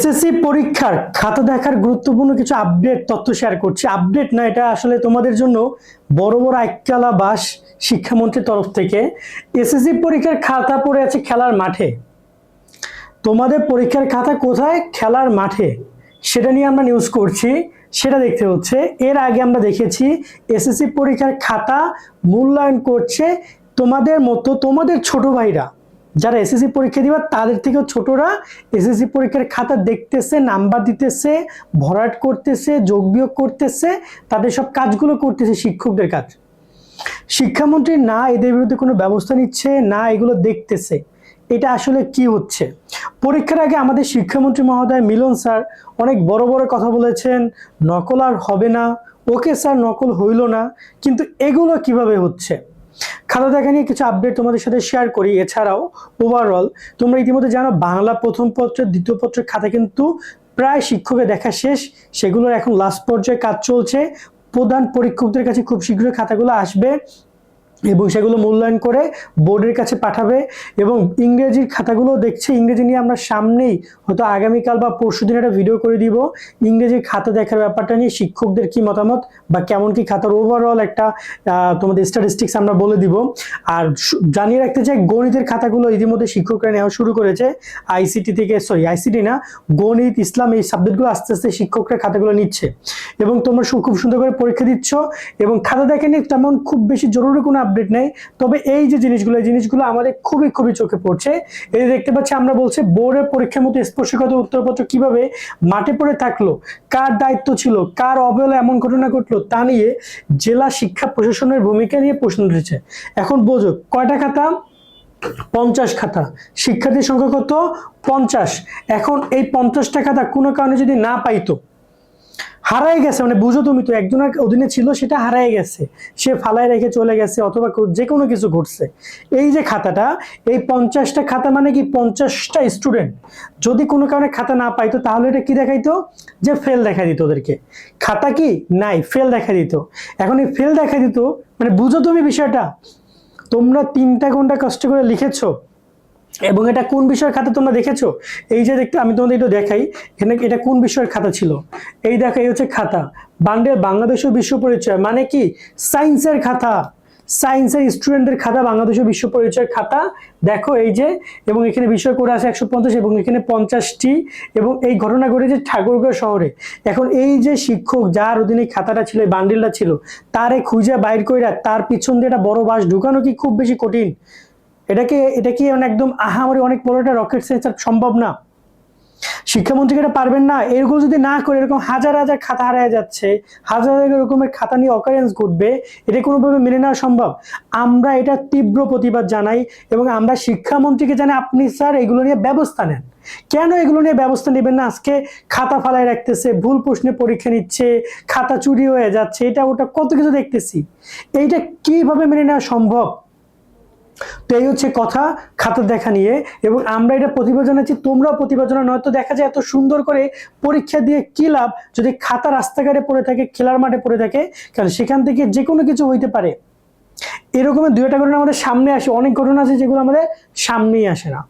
SSC পরীক্ষার খাতা দেখার গুরুত্বপূর্ণ কিছু আপডেট তথ্য শেয়ার করছি। আপডেট না, এটা আসলে তোমাদের জন্য বড় বড় আইকালা বাস শিক্ষামন্ত্রীর তরফ থেকে। এসএসসি পরীক্ষার খাতা পড়ে আছে খেলার মাঠে। তোমাদের পরীক্ষার খাতা কোথায়? খেলার মাঠে। সেটা নিয়ে আমরা নিউজ করছি, সেটা দেখতে হচ্ছে। এর আগে আমরা দেখেছি এসএসসি পরীক্ষার খাতা মূল্যায়ন করছে তোমাদের মতো তোমাদের ছোট ভাইরা, যারা এসএসসি পরীক্ষা দিবা তাদের থেকেও ছোটরা এসএসসি পরীক্ষার খাতা দেখতেছে, নাম্বার দিতেছে, ভরাট করতেছে, যোগ বিয়োগ করতেছে, তাদের সব কাজগুলো করতেছে শিক্ষকদের কাজ। শিক্ষামন্ত্রী না এদের বিরুদ্ধে কোনো ব্যবস্থা নিচ্ছে, না এগুলো দেখতেছে। এটা আসলে কি হচ্ছে? পরীক্ষার আগে আমাদের শিক্ষামন্ত্রী মহোদয় মিলন স্যার অনেক বড় বড় কথা বলেছেন, নকল আর হবে না, ওকে স্যার নকল হইল না। কিন্তু এগুলো কিভাবে হচ্ছে? খাতা দেখা নিয়ে কিছু আপডেট তোমাদের সাথে শেয়ার করি। এছাড়াও ওভারঅল তোমরা ইতিমধ্যে জানো বাংলা প্রথম পত্রের দ্বিতীয় পত্রের খাতা কিন্তু প্রায় শিক্ষকের দেখা শেষ, সেগুলোর এখন লাস্ট পর্যায়ে কাজ চলছে। প্রধান পরীক্ষকদের কাছে খুব শীঘ্রই খাতাগুলো আসবে এবং সেগুলো মূল্যায়ন করে বোর্ডের কাছে পাঠাবে। এবং ইংরেজির খাতাগুলো দেখছে, ইংরেজি নিয়ে আমরা সামনেই হয়তো আগামীকাল বা পরশুদিন একটা ভিডিও করে দিব ইংরেজির খাতা দেখার ব্যাপারটা নিয়ে, শিক্ষকদের কি মতামত বা কেমন কি খাতার ওভারঅল একটা তোমাদের স্ট্যাটিস্টিক্স আমরা বলে দিব। আর জানিয়ে রাখতে চাই গণিতের খাতাগুলো ইতিমধ্যে শিক্ষকরা নেওয়া শুরু করেছে। আইসিটি থেকে, আইসিটি না, গণিত, ইসলাম, এই সাবজেক্টগুলো আস্তে আস্তে শিক্ষকরা খাতাগুলো নিচ্ছে এবং তোমরা খুব সুন্দর করে পরীক্ষা দিচ্ছ। এবং খাতা দেখা নিয়ে তেমন খুব বেশি জরুরি কোনো আপডেট নেই, তবে এই যে জিনিসগুলো, এই জিনিসগুলো আমাদের খুবই খুবই চোখে পড়ছে। এই দেখতে পাচ্ছি আমরা বলছি বোর্ডের পরীক্ষার মতো স্পর্শকাতর উত্তরপত্র কিভাবে মাঠে পড়ে থাকলো, কার দায়িত্ব ছিল, কার অবহেলা এমন ঘটনা ঘটলো, তা নিয়ে জেলা শিক্ষা প্রশাসনের ভূমিকা নিয়ে প্রশ্ন উঠেছে। এখন বোঝো কয়টা খাতা? 50 খাতা। শিক্ষার্থীর সংখ্যা কত? 50। এখন এই 50টা খাতা কোনো কারণে যদি না পাইতো, হারাই গেছে, মানে বুঝো তুমি তো একজনের অধীনে ছিল, সেটা হারাই গেছে, সে ফালায় রেখে চলে গেছে অথবা যে কোনো কিছু ঘটছে। এই যে খাতাটা, এই 50টা খাতা মানে কি 50টা স্টুডেন্ট যদি কোনো কারণে খাতা না পাইতো, তাহলে এটা কি দেখাইতো? যে ফেল দেখা দিত ওদেরকে। খাতা কি নাই, ফেল দেখা দিত। এখন এই ফেল দেখা দিত মানে বুঝো তুমি বিষয়টা। তোমরা 3টা ঘন্টা কষ্ট করে লিখেছো এবং এটা কোন বিষয়ের খাতা তোমরা দেখেছো? এই যে দেখতে আমি তোমাদের একটু দেখাই, এখানে এটা কোন বিষয়ের খাতা ছিল। এই দেখো, এই হচ্ছে খাতা বান্ডেল বাংলাদেশ ও বিশ্ব পরিচয়, মানে কি সায়েন্সের খাতা, সায়েন্সের স্টুডেন্টদের খাতা, বাংলাদেশ ও বিশ্ব পরিচয়ের খাতা। দেখো এই যে, এবং এখানে বিষয় করে আছে 150 এবং এখানে 50টি। এবং এই ঘটনা ঘটেছে ঠাকুরগাঁও শহরে। এখন এই যে শিক্ষক যার অধীনে খাতাটা ছিল, এই বান্ডিলটা ছিল, তারে খুঁজে বাইর কইরা তার পিছন দিয়ে একটা বড় বাস ঢুকানো কি খুব বেশি কঠিন? এটা কি মানে একদম আহামরি অনেক বড় একটা রকেট সায়েন্স সম্ভব না? শিক্ষামন্ত্রীকে এটা পারবেন না? এরকম যদি না করে, এরকম হাজার হাজার খাতা হারায় যাচ্ছে, হাজার হাজার রকমের খাতা নিয়ে অকারেন্স ঘটবে, এটা কোনোভাবে মেনে নেওয়া সম্ভব? আমরা এটা তীব্র প্রতিবাদ জানাই এবং আমরা শিক্ষামন্ত্রীকে জানাই, আপনি স্যার এগুলো নিয়ে ব্যবস্থা নেন। কেন এগুলো নিয়ে ব্যবস্থা নেবেন না? আজকে খাতা ফালায় রাখতেছে, ভুল প্রশ্নে পরীক্ষা নিচ্ছে, খাতা চুরি হয়ে যাচ্ছে, এটা ওটা কত কিছু দেখতেছি। এইটা কিভাবে মেনে নেওয়া সম্ভব? তো এই হচ্ছে কথা খাতা দেখা নিয়ে, এবং আমরা এটা প্রতিবাদ জানাচ্ছি, তোমরাও প্রতিবাদ জানাও। নয়তো দেখা যায় এত সুন্দর করে পরীক্ষা দিয়ে কি লাভ যদি খাতা রাস্তাঘাটে পড়ে থাকে, খেলার মাঠে পড়ে থাকে, কারণ সেখান থেকে যে কোনো কিছু হইতে পারে। এরকমের 2টা ঘটনা আমাদের সামনে আসে, অনেক ঘটনা আছে যেগুলো আমাদের সামনেই আসে না।